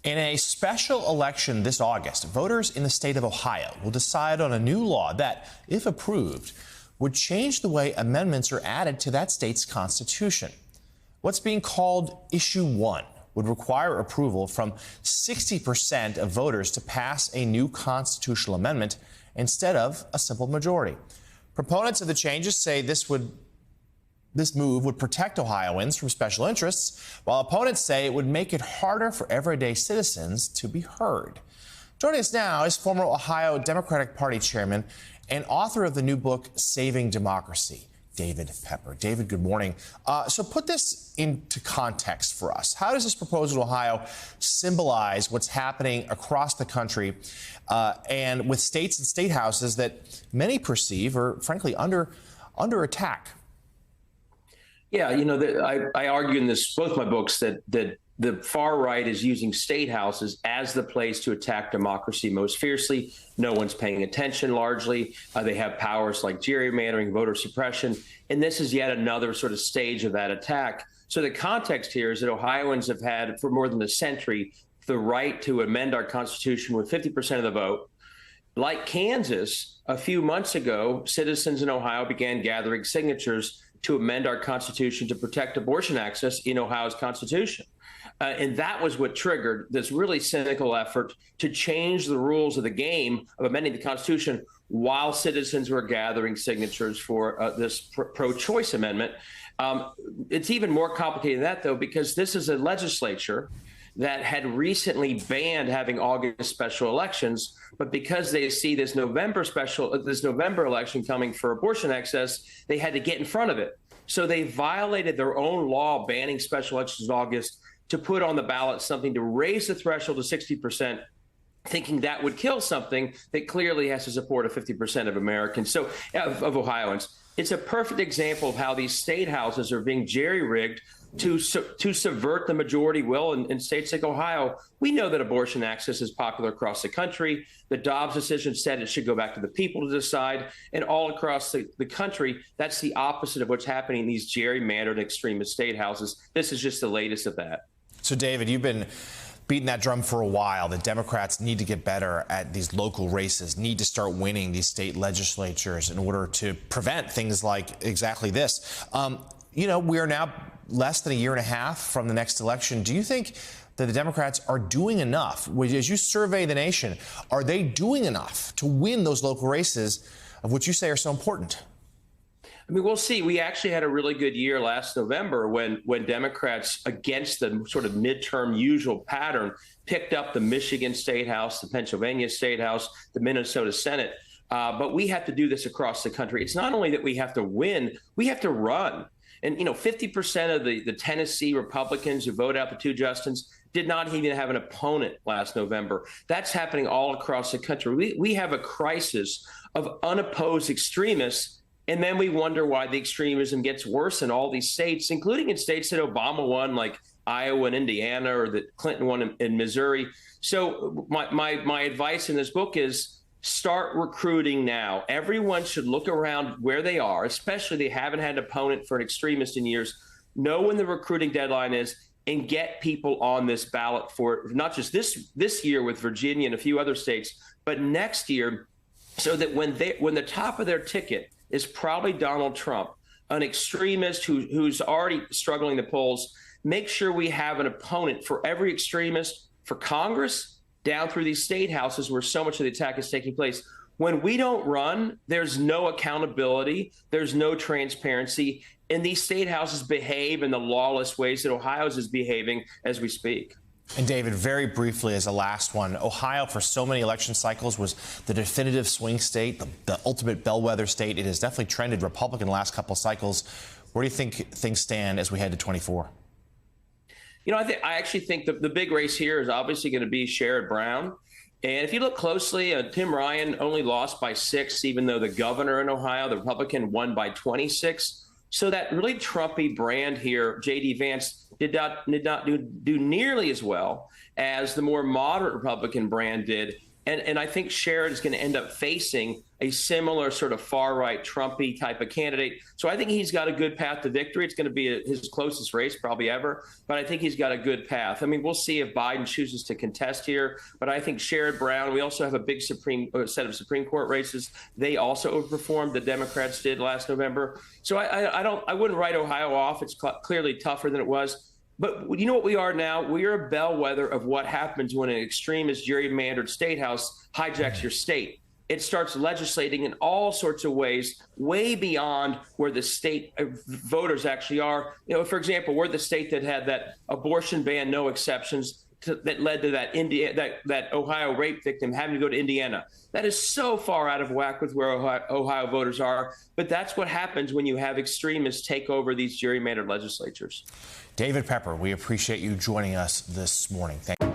In a special election this August, voters in the state of Ohio will decide on a new law that, if approved, would change the way amendments are added to that state's constitution. What's being called Issue 1 would require approval from 60% of voters to pass a new constitutional amendment instead of a simple majority. Proponents of the changes say this move would protect Ohioans from special interests, while opponents say it would make it harder for everyday citizens to be heard. Joining us now is former Ohio Democratic Party chairman and author of the new book, Saving Democracy, David Pepper. David, good morning. So put this into context for us. How does this proposal in Ohio symbolize what's happening across the country and with states and state houses that many perceive are, frankly, under attack? Yeah, I argue in both my books that the far right is using state houses as the place to attack democracy most fiercely. No one's paying attention largely. They have powers like gerrymandering, voter suppression, and this is yet another sort of stage of that attack. So the context here is that Ohioans have had for more than a century the right to amend our Constitution with 50% of the vote. Like Kansas, a few months ago, citizens in Ohio began gathering signatures to amend our Constitution to protect abortion access in Ohio's Constitution. And that was what triggered this really cynical effort to change the rules of the game of amending the Constitution while citizens were gathering signatures for this pro-choice amendment. It's even more complicated than that, though, because this is a legislature that had recently banned having August special elections, but because they see this November election coming for abortion access, they had to get in front of it. So they violated their own law banning special elections in August to put on the ballot something to raise the threshold to 60%, thinking that would kill something that clearly has to support of 50% of Americans, of Ohioans. It's a perfect example of how these state houses are being jerry-rigged to subvert the majority will in states like Ohio. We know that abortion access is popular across the country. The Dobbs decision said it should go back to the people to decide. And all across the country, that's the opposite of what's happening in these gerrymandered extremist state houses. This is just the latest of that. So, David, you've been beating that drum for a while. The Democrats need to get better at these local races, need to start winning these state legislatures in order to prevent things like exactly this. We are now less than a year and a half from the next election. Do you think that the Democrats are doing enough? As you survey the nation, are they doing enough to win those local races of which you say are so important? I mean, we'll see. We actually had a really good year last November when Democrats, against the sort of midterm usual pattern, picked up the Michigan State House, the Pennsylvania State House, the Minnesota Senate. But we have to do this across the country. It's not only that we have to win, we have to run. And, 50% of the Tennessee Republicans who voted out the two Justins did not even have an opponent last November. That's happening all across the country. We have a crisis of unopposed extremists. And then we wonder why the extremism gets worse in all these states, including in states that Obama won, like Iowa and Indiana, or that Clinton won in Missouri. So my advice in this book is start recruiting now. Everyone should look around where they are, especially they haven't had an opponent for an extremist in years, know when the recruiting deadline is, and get people on this ballot for not just this year with Virginia and a few other states, but next year, so that when the top of their ticket is probably Donald Trump, an extremist who's already struggling the polls, make sure we have an opponent for every extremist, for Congress, down through these state houses where so much of the attack is taking place. When we don't run, there's no accountability, there's no transparency, and these state houses behave in the lawless ways that Ohio's is behaving as we speak. And David, very briefly as a last one, Ohio for so many election cycles was the definitive swing state, the ultimate bellwether state. It has definitely trended Republican the last couple of cycles. Where do you think things stand as we head to 24? I actually think the big race here is obviously going to be Sherrod Brown. And if you look closely, Tim Ryan only lost by 6, even though the governor in Ohio, the Republican, won by 26. So that really Trumpy brand here, J.D. Vance, did not do nearly as well as the more moderate Republican brand did And I think Sherrod is going to end up facing a similar sort of far-right Trumpy type of candidate. So I think he's got a good path to victory. It's going to be his closest race probably ever, but I think he's got a good path. I mean, we'll see if Biden chooses to contest here, but I think Sherrod Brown, we also have a big set of Supreme Court races. They also overperformed the Democrats did last November. So I wouldn't write Ohio off. It's clearly tougher than it was. But you know what we are now? We are a bellwether of what happens when an extremist gerrymandered state house hijacks your state. It starts legislating in all sorts of ways, way beyond where the state voters actually are. You know, for example, we're the state that had that abortion ban, no exceptions, that led to that Ohio rape victim having to go to Indiana. That is so far out of whack with where Ohio voters are. But that's what happens when you have extremists take over these gerrymandered legislatures. David Pepper, we appreciate you joining us this morning. Thank you.